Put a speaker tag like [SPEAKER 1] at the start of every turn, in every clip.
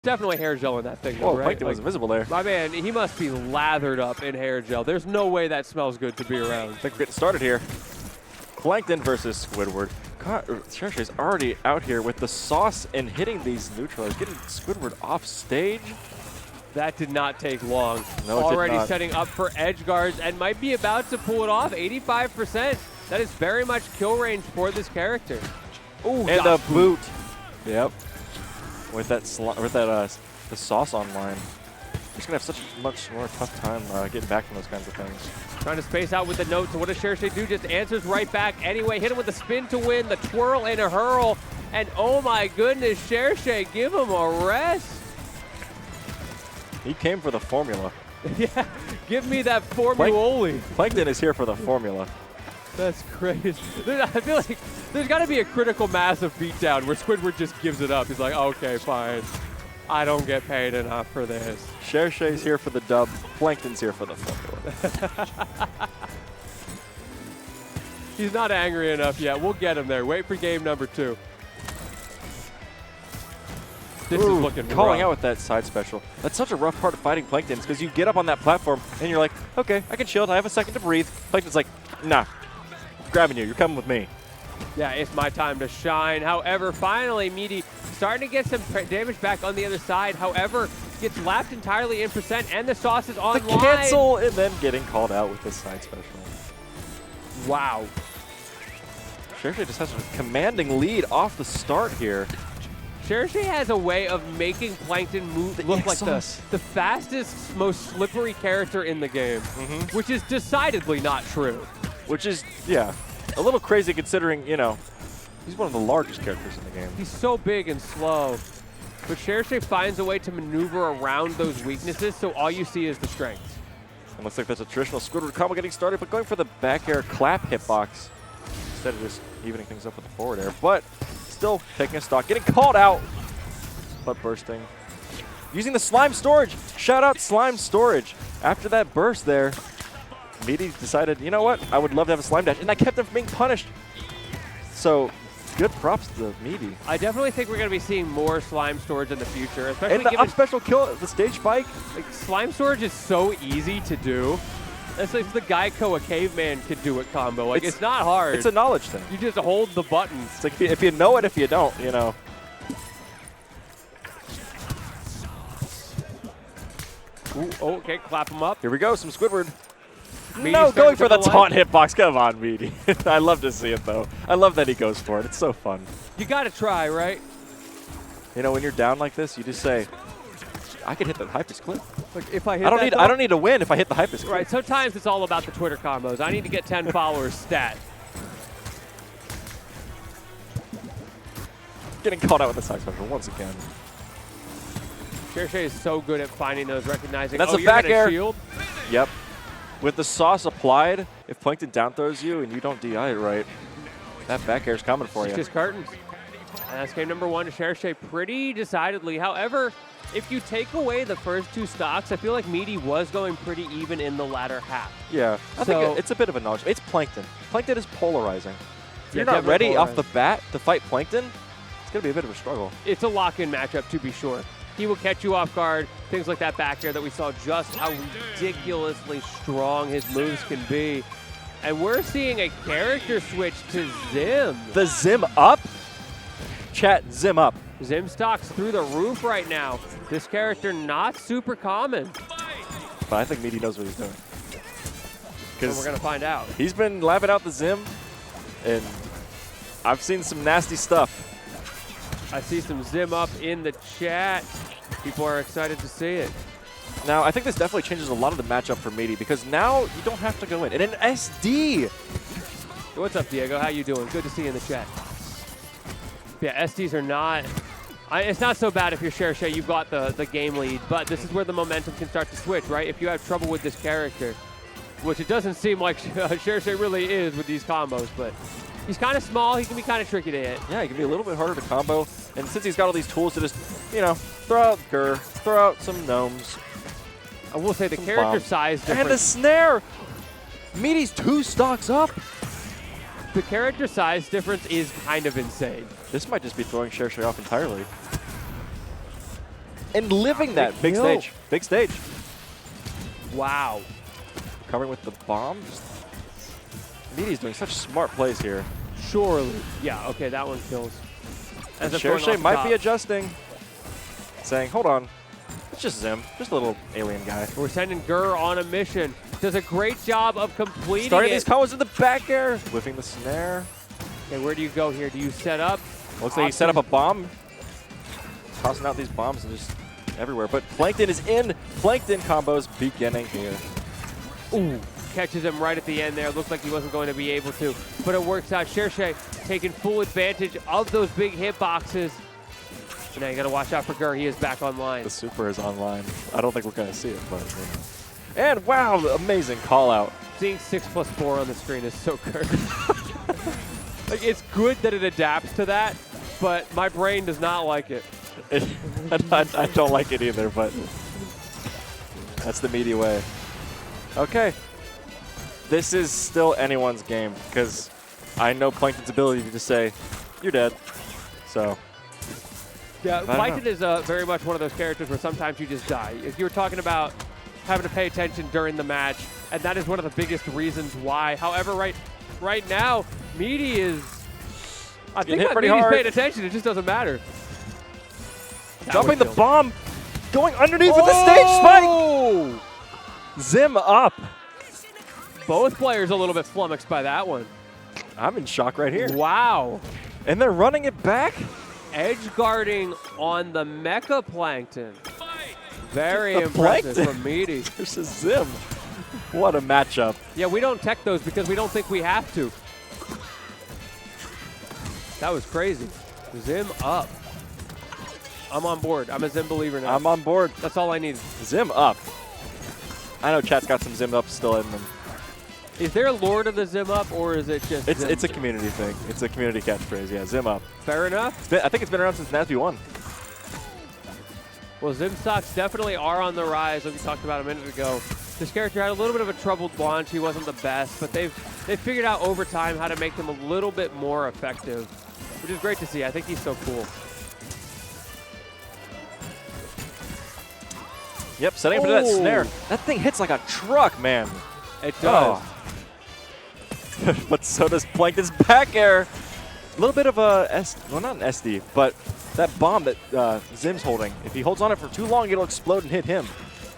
[SPEAKER 1] Definitely hair gel in that thing, though,
[SPEAKER 2] Oh,
[SPEAKER 1] right?
[SPEAKER 2] Plankton was invisible there.
[SPEAKER 1] My man, he must be lathered up in hair gel. There's no way that smells good to be around.
[SPEAKER 2] I think we're getting started here. Plankton versus Squidward. Cherche's already out here with the sauce and hitting these neutrals, getting Squidward off stage.
[SPEAKER 1] That did not take long.
[SPEAKER 2] No, it
[SPEAKER 1] Already
[SPEAKER 2] did not.
[SPEAKER 1] setting up for edge guards and might be about to pull it off. 85%. That is very much kill range for this character. Ooh,
[SPEAKER 2] And a boot. Yep. With that the sauce online. He's gonna have such a much more tough time getting back from those kinds of things.
[SPEAKER 1] Trying to space out with the note. So what does Cherche do? Just answers right back anyway. Hit him with the spin to win, the twirl and a hurl. And oh my goodness, Cherche, give him a rest.
[SPEAKER 2] He came for the formula.
[SPEAKER 1] Yeah, give me that formula.
[SPEAKER 2] Plankton is here for the formula.
[SPEAKER 1] That's crazy. I feel like there's got to be a critical mass of beatdown where Squidward just gives it up. He's like, okay, fine. I don't get paid enough for this.
[SPEAKER 2] Cherche's here for the dub. Plankton's here for the formula.
[SPEAKER 1] He's not angry enough yet. We'll get him there. Wait for game number 2. This is looking
[SPEAKER 2] calling
[SPEAKER 1] rough.
[SPEAKER 2] out with that side special. That's such a rough part of fighting Plankton's because you get up on that platform and you're like, okay, I can shield. I have a second to breathe. Plankton's like, nah, I'm grabbing you. You're coming with me.
[SPEAKER 1] Yeah, it's my time to shine. However, finally, Miity starting to get some damage back on the other side. However, gets lapped entirely in percent, and the sauce is online.
[SPEAKER 2] The cancel and then getting called out with this side special.
[SPEAKER 1] Wow.
[SPEAKER 2] Cherche just has a commanding lead off the start here.
[SPEAKER 1] Cherche has a way of making Plankton look like the fastest, most slippery character in the game, which is decidedly not true.
[SPEAKER 2] Which is, yeah, a little crazy considering, you know, he's one of the largest characters in the game.
[SPEAKER 1] He's so big and slow. But Cherche finds a way to maneuver around those weaknesses, so all you see is the strength.
[SPEAKER 2] It looks like that's a traditional Squidward combo getting started, but going for the back air clap hitbox instead of just evening things up with the forward air. But still taking a stock, getting called out, but bursting. Using the slime storage. Shout out slime storage. After that burst there, Miity decided, you know what? I would love to have a slime dash, and I kept him from being punished. So good props to Miity.
[SPEAKER 1] I definitely think we're going to be seeing more slime storage in the future, especially
[SPEAKER 2] And the
[SPEAKER 1] given
[SPEAKER 2] up special kill, the stage spike.
[SPEAKER 1] like, slime storage is so easy to do. It's like the Geico a caveman could do it combo. Like it's not hard.
[SPEAKER 2] It's a knowledge thing.
[SPEAKER 1] You just hold the buttons.
[SPEAKER 2] It's like if you know it, if you don't, you know.
[SPEAKER 1] Ooh, okay, clap him up.
[SPEAKER 2] Here we go, some Squidward.
[SPEAKER 1] Miity
[SPEAKER 2] No,
[SPEAKER 1] starting
[SPEAKER 2] going
[SPEAKER 1] to
[SPEAKER 2] for the
[SPEAKER 1] come
[SPEAKER 2] taunt
[SPEAKER 1] alive.
[SPEAKER 2] hitbox. Come on, Miity. I love to see it, though. I love that he goes for it. It's so fun.
[SPEAKER 1] You got to try, right?
[SPEAKER 2] You know, when you're down like this, you just say, I can hit the hypest clip.
[SPEAKER 1] Like if I hit
[SPEAKER 2] I don't need to win if I hit the hypest clip.
[SPEAKER 1] Right, sometimes it's all about the Twitter combos. I need to get 10 followers stat.
[SPEAKER 2] Getting caught out with the side special once again.
[SPEAKER 1] Cherche is so good at finding those, recognizing.
[SPEAKER 2] That's
[SPEAKER 1] oh,
[SPEAKER 2] a
[SPEAKER 1] you're
[SPEAKER 2] back
[SPEAKER 1] gonna
[SPEAKER 2] air.
[SPEAKER 1] Shield?
[SPEAKER 2] Yep. With the sauce applied, if Plankton down throws you and you don't DI it right, that back air's coming for
[SPEAKER 1] It's
[SPEAKER 2] you.
[SPEAKER 1] just curtains. And that's game number 1 to Cherche pretty decidedly. However, if you take away the first 2 stocks, I feel like Miity was going pretty even in the latter half.
[SPEAKER 2] Yeah, I
[SPEAKER 1] So-
[SPEAKER 2] think it's a bit of a knowledge. It's Plankton. Plankton is polarizing. If you're
[SPEAKER 1] Yeah,
[SPEAKER 2] not ready
[SPEAKER 1] definitely
[SPEAKER 2] off the bat to fight Plankton, it's going to be a bit of a struggle.
[SPEAKER 1] It's a lock-in matchup, to be sure. He will catch you off guard, things like that back air that we saw, just how ridiculously strong his moves can be. And we're seeing a character switch to Zim.
[SPEAKER 2] The Zim up? Chat, Zim up.
[SPEAKER 1] Zim stocks through the roof right now. This character not super common.
[SPEAKER 2] But I think Miity knows what he's doing.
[SPEAKER 1] So
[SPEAKER 2] Because
[SPEAKER 1] we're going to find out.
[SPEAKER 2] he's been lapping out the Zim, and I've seen some nasty stuff.
[SPEAKER 1] I see some Zim up in the chat. People are excited to see it.
[SPEAKER 2] Now, I think this definitely changes a lot of the matchup for Miity, because now you don't have to go in. And an SD!
[SPEAKER 1] What's up, Diego? How you doing? Good to see you in the chat. Yeah, SDs are not... it's not so bad if you're Cherche, you've got the game lead, but this is where the momentum can start to switch, right? If you have trouble with this character, which it doesn't seem like Cherche really is with these combos, but he's kind of small, he can be kind of tricky to hit.
[SPEAKER 2] Yeah, he can be a little bit harder to combo. And since he's got all these tools to just, you know, throw out Gur, throw out some gnomes.
[SPEAKER 1] I will say the
[SPEAKER 2] Some
[SPEAKER 1] character
[SPEAKER 2] bombs.
[SPEAKER 1] size
[SPEAKER 2] And a
[SPEAKER 1] difference.
[SPEAKER 2] snare! Miiti's 2 stocks up.
[SPEAKER 1] The character size difference is kind of insane.
[SPEAKER 2] This might just be throwing Cherche off entirely. and living that. Big stage. Big stage.
[SPEAKER 1] Wow.
[SPEAKER 2] Covering with the bomb. Miiti's doing such smart plays here.
[SPEAKER 1] Surely. Yeah, okay, that one kills.
[SPEAKER 2] And Cherche might be adjusting. Saying, hold on. It's just Zim. Just a little alien guy.
[SPEAKER 1] We're sending Gur on a mission. Does a great job of completing
[SPEAKER 2] Starting these combos in the back air. Whiffing the snare.
[SPEAKER 1] Okay, where do you go here? Do you set up?
[SPEAKER 2] Looks like he set up a bomb. Tossing out these bombs and just everywhere. But Plankton is in. Plankton combos beginning here.
[SPEAKER 1] Ooh, catches him right at the end there. Looks like he wasn't going to be able to, but it works out. Cherche taking full advantage of those big hitboxes. So now you got to watch out for Gur. He is back online.
[SPEAKER 2] The super is online. I don't think we're going to see it, but you know. And wow, amazing call out.
[SPEAKER 1] Seeing 6+4 on the screen is so good. Like, it's good that it adapts to that, but my brain does not like it.
[SPEAKER 2] I don't like it either, but that's the Miity way. Okay. This is still anyone's game because I know Plankton's ability to just say, you're dead. So.
[SPEAKER 1] Yeah, Plankton is very much one of those characters where sometimes you just die. If you were talking about having to pay attention during the match, and that is one of the biggest reasons why. However, right now, Miity is, I think that Miiti's paying attention, it just doesn't matter.
[SPEAKER 2] Jumping the bomb, going underneath with the stage spike. Zim up.
[SPEAKER 1] Both players a little bit flummoxed by that one.
[SPEAKER 2] I'm in shock right here.
[SPEAKER 1] Wow.
[SPEAKER 2] And they're running it back?
[SPEAKER 1] Edge guarding on the Mecha Plankton. Very impressive from Miity.
[SPEAKER 2] Versus Zim. What a matchup.
[SPEAKER 1] Yeah, we don't tech those because we don't think we have to. That was crazy. Zim up. I'm on board. I'm a Zim believer now.
[SPEAKER 2] I'm on board.
[SPEAKER 1] That's all I need.
[SPEAKER 2] Zim up. I know chat's got some Zim up still in them.
[SPEAKER 1] Is there a lore to the Zim up, or is it just
[SPEAKER 2] It's a community thing. It's a community catchphrase, yeah. Zim up.
[SPEAKER 1] Fair enough.
[SPEAKER 2] I think it's been around since NASB 1.
[SPEAKER 1] Well, Zim stocks definitely are on the rise, like we talked about a minute ago. This character had a little bit of a troubled launch. He wasn't the best, but they've figured out over time how to make him a little bit more effective, which is great to see. I think he's so cool.
[SPEAKER 2] Yep, setting up into that snare. That thing hits like a truck, man.
[SPEAKER 1] It does.
[SPEAKER 2] Oh. But so does Plankton's back air. A little bit of a, well, not an SD, but that bomb that Zim's holding. If he holds on it for too long, it'll explode and hit him.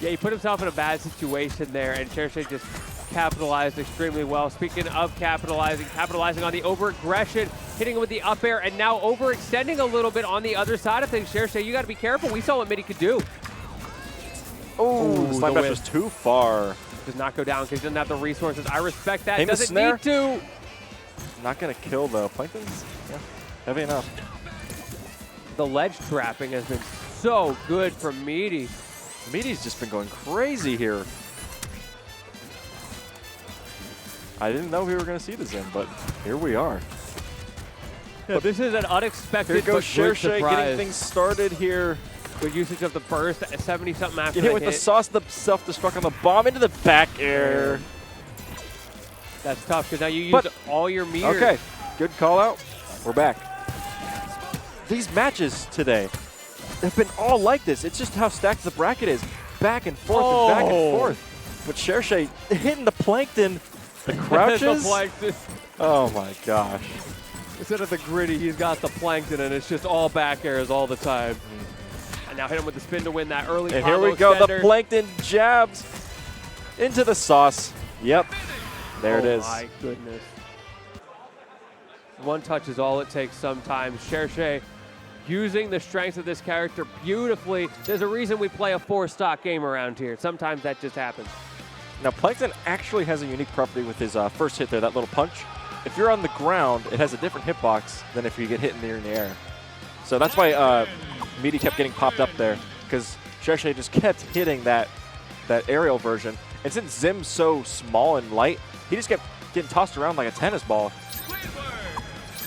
[SPEAKER 1] Yeah, he put himself in a bad situation there, and Cherche just capitalized extremely well. Speaking of capitalizing on the over-aggression, hitting him with the up air, and now overextending a little bit on the other side of things. Cherche, you got to be careful. We saw what Miity could do.
[SPEAKER 2] Oh, the slime dash was too far.
[SPEAKER 1] Does not go down because he doesn't have the resources. I respect that.
[SPEAKER 2] Aim the
[SPEAKER 1] Doesn't
[SPEAKER 2] snare.
[SPEAKER 1] need to.
[SPEAKER 2] Not going to kill, though. Plankton's heavy enough.
[SPEAKER 1] The ledge trapping has been so good from Miity.
[SPEAKER 2] Miiti's just been going crazy here. I didn't know we were going to see the Zim, but here we are.
[SPEAKER 1] Yeah, this is an unexpected
[SPEAKER 2] here goes Cherche getting things started here.
[SPEAKER 1] Good usage of the burst, 70-something after
[SPEAKER 2] Get hit with the sauce, the self-destruct on the bomb into the back air.
[SPEAKER 1] That's tough because now you use all your meters.
[SPEAKER 2] Okay, good call out. We're back. These matches today have been all like this. It's just how stacked the bracket is. Back and forth and back and forth. But Cherche hitting the Plankton, the crouches.
[SPEAKER 1] The Plankton.
[SPEAKER 2] Oh my gosh.
[SPEAKER 1] Instead of the gritty, he's got the Plankton, and it's just all back airs all the time. And now hit him with the spin to win that early
[SPEAKER 2] And
[SPEAKER 1] combo
[SPEAKER 2] here we go,
[SPEAKER 1] extender.
[SPEAKER 2] the Plankton jabs into the sauce. Yep, there it is.
[SPEAKER 1] Oh my goodness. One touch is all it takes sometimes. Cherche using the strengths of this character beautifully. There's a reason we play a 4-stock game around here. Sometimes that just happens.
[SPEAKER 2] Now, Plankton actually has a unique property with his first hit there, that little punch. If you're on the ground, it has a different hitbox than if you get hit in the air. So that's why Miity kept getting popped up there, because Cherche just kept hitting that aerial version. And since Zim's so small and light, he just kept getting tossed around like a tennis ball.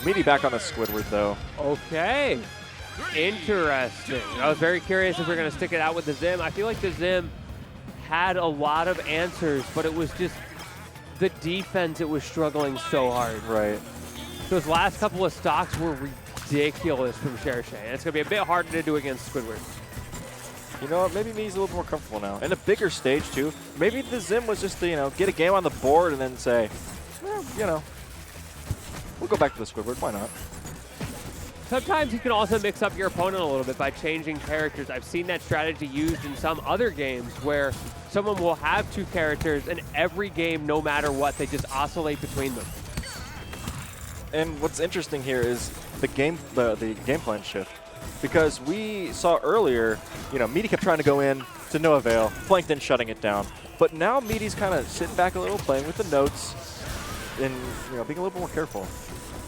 [SPEAKER 2] Miity back on the Squidward, though.
[SPEAKER 1] Okay. Interesting. I was very curious if we're going to stick it out with the Zim. I feel like the Zim had a lot of answers, but it was just the defense it was struggling so hard.
[SPEAKER 2] Right.
[SPEAKER 1] Those last couple of stocks were ridiculous from Cherche, and it's going to be a bit harder to do against Squidward.
[SPEAKER 2] You know what? Maybe Miiti's a little more comfortable now. And a bigger stage, too. Maybe the Zim was just to, you know, get a game on the board and then say, well, you know, we'll go back to the Squidward. Why not?
[SPEAKER 1] Sometimes you can also mix up your opponent a little bit by changing characters. I've seen that strategy used in some other games where someone will have two characters and every game, no matter what, they just oscillate between them.
[SPEAKER 2] And what's interesting here is the game plan shift. Because we saw earlier, you know, Miiti kept trying to go in to no avail, Plankton shutting it down. But now Miiti's kind of sitting back a little, playing with the notes, and, you know, being a little bit more careful.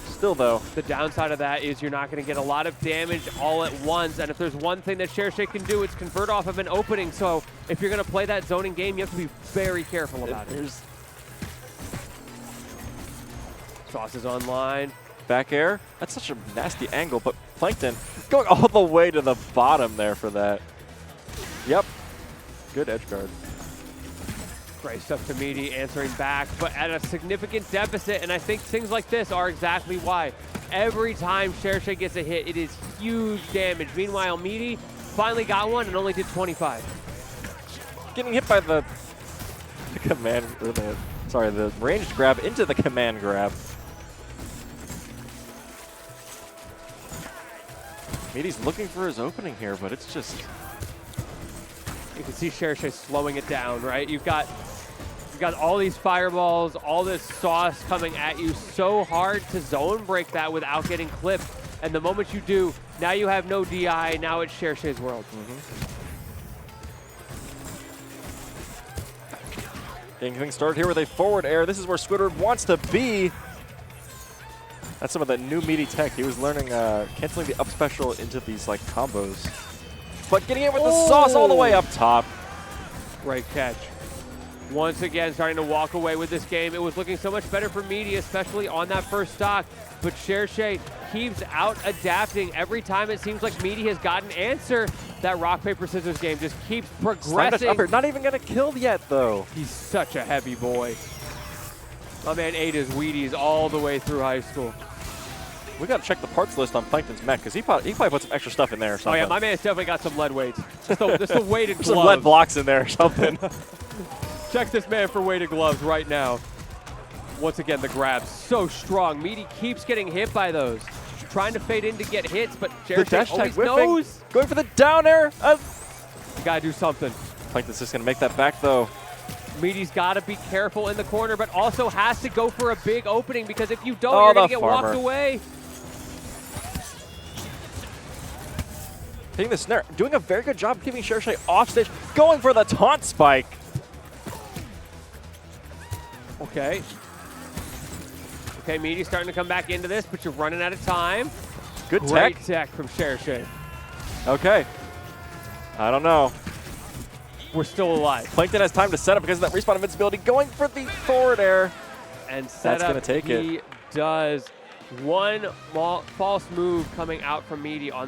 [SPEAKER 2] Still, though,
[SPEAKER 1] the downside of that is you're not going to get a lot of damage all at once. And if there's one thing that Cherche can do, it's convert off of an opening. So if you're going to play that zoning game, you have to be very careful about it. Sauce is online.
[SPEAKER 2] Back air. That's such a nasty angle, but Plankton going all the way to the bottom there for that. Yep. Good edge guard.
[SPEAKER 1] Great stuff to Miiti, answering back, but at a significant deficit, and I think things like this are exactly why. Every time Cherche gets a hit, it is huge damage. Meanwhile, Miiti finally got one and only did 25.
[SPEAKER 2] Getting hit by the command, or the ranged grab into the command grab. Miiti's looking for his opening here, but it's just...
[SPEAKER 1] You can see Cherche slowing it down, right? You've got all these fireballs, all this sauce coming at you. So hard to zone break that without getting clipped. And the moment you do, now you have no DI. Now it's Cherche's world.
[SPEAKER 2] Getting things started here with a forward air. This is where Squidward wants to be. That's some of the new Miiti tech. He was learning canceling the up special into these like combos. But getting in with the sauce all the way up top.
[SPEAKER 1] Great catch. Once again, starting to walk away with this game. It was looking so much better for Miiti, especially on that first stock. But Cherche keeps out-adapting. Every time it seems like Miiti has got an answer, that rock, paper, scissors game just keeps progressing.
[SPEAKER 2] Not even going to kill yet, though.
[SPEAKER 1] He's such a heavy boy. My man ate his Wheaties all the way through high school.
[SPEAKER 2] We got to check the parts list on Plankton's mech, because he probably put some extra stuff in there or something.
[SPEAKER 1] Oh, yeah, my man's definitely got some lead weights. Just the weighted gloves.
[SPEAKER 2] Some lead blocks in there or something.
[SPEAKER 1] Check this man for weighted gloves right now. Once again, the grab so strong. Miiti keeps getting hit by those. Trying to fade in to get hits, but Cherche always knows.
[SPEAKER 2] Going for the down air.
[SPEAKER 1] You gotta do something.
[SPEAKER 2] Plankton's just gonna make that back though.
[SPEAKER 1] Miiti's gotta be careful in the corner, but also has to go for a big opening, because if you don't, you're gonna get walked away.
[SPEAKER 2] Hitting the snare, doing a very good job keeping Cherche off stage, going for the taunt spike.
[SPEAKER 1] Okay. Okay, Miiti's starting to come back into this, but you're running out of time.
[SPEAKER 2] Good
[SPEAKER 1] Great tech from Cherche.
[SPEAKER 2] Okay. I don't know.
[SPEAKER 1] We're still alive.
[SPEAKER 2] Plankton has time to set up because of that respawn invincibility, going for the forward air.
[SPEAKER 1] And set up, he does. One false move coming out from Miiti on that.